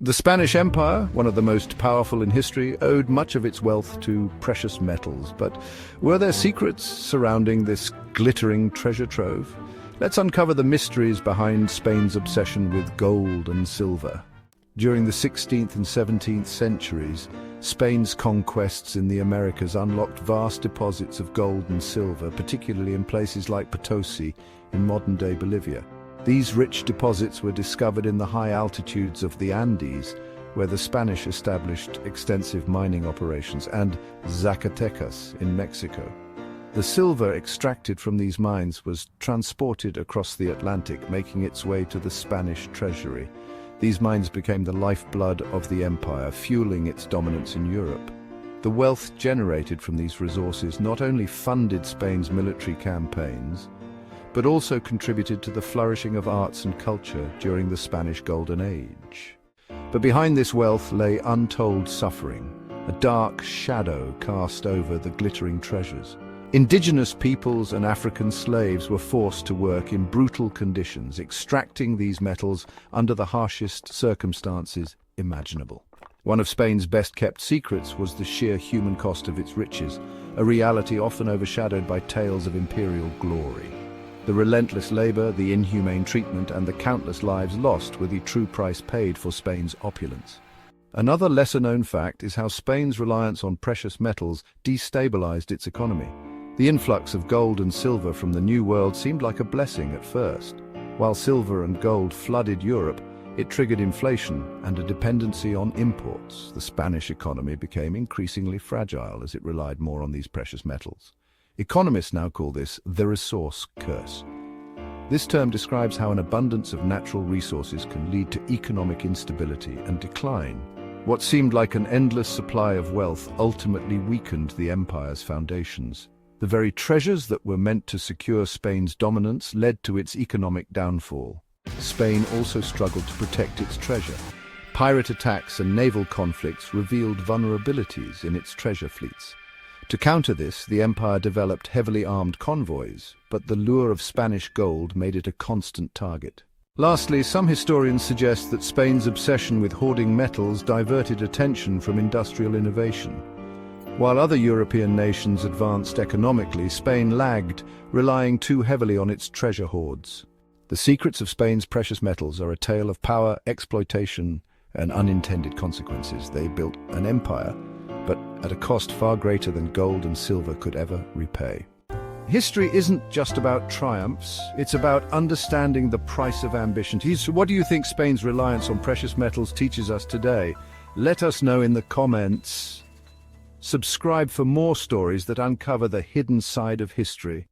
The Spanish Empire, one of the most powerful in history, owed much of its wealth to precious metals. But were there secrets surrounding this glittering treasure trove? Let's uncover the mysteries behind Spain's obsession with gold and silver. During the 16th and 17th centuries, Spain's conquests in the Americas unlocked vast deposits of gold and silver, particularly in places like Potosi in modern-day Bolivia. These rich deposits were discovered in the high altitudes of the Andes, where the Spanish established extensive mining operations, and Zacatecas in Mexico. The silver extracted from these mines was transported across the Atlantic, making its way to the Spanish treasury. These mines became the lifeblood of the empire, fueling its dominance in Europe. The wealth generated from these resources not only funded Spain's military campaigns, but also contributed to the flourishing of arts and culture during the Spanish Golden Age. But behind this wealth lay untold suffering, a dark shadow cast over the glittering treasures. Indigenous peoples and African slaves were forced to work in brutal conditions, extracting these metals under the harshest circumstances imaginable. One of Spain's best-kept secrets was the sheer human cost of its riches, a reality often overshadowed by tales of imperial glory. The relentless labor, the inhumane treatment, and the countless lives lost were the true price paid for Spain's opulence. Another lesser-known fact is how Spain's reliance on precious metals destabilized its economy. The influx of gold and silver from the New World seemed like a blessing at first. While silver and gold flooded Europe, it triggered inflation and a dependency on imports. The Spanish economy became increasingly fragile as it relied more on these precious metals. Economists now call this the resource curse. This term describes how an abundance of natural resources can lead to economic instability and decline. What seemed like an endless supply of wealth ultimately weakened the empire's foundations. The very treasures that were meant to secure Spain's dominance led to its economic downfall. Spain also struggled to protect its treasure. Pirate attacks and naval conflicts revealed vulnerabilities in its treasure fleets. To counter this, the empire developed heavily armed convoys, but the lure of Spanish gold made it a constant target. Lastly, some historians suggest that Spain's obsession with hoarding metals diverted attention from industrial innovation. While other European nations advanced economically, Spain lagged, relying too heavily on its treasure hoards. The secrets of Spain's precious metals are a tale of power, exploitation, and unintended consequences. They built an empire, but at a cost far greater than gold and silver could ever repay. History isn't just about triumphs, it's about understanding the price of ambition. So what do you think Spain's reliance on precious metals teaches us today? Let us know in the comments. Subscribe for more stories that uncover the hidden side of history.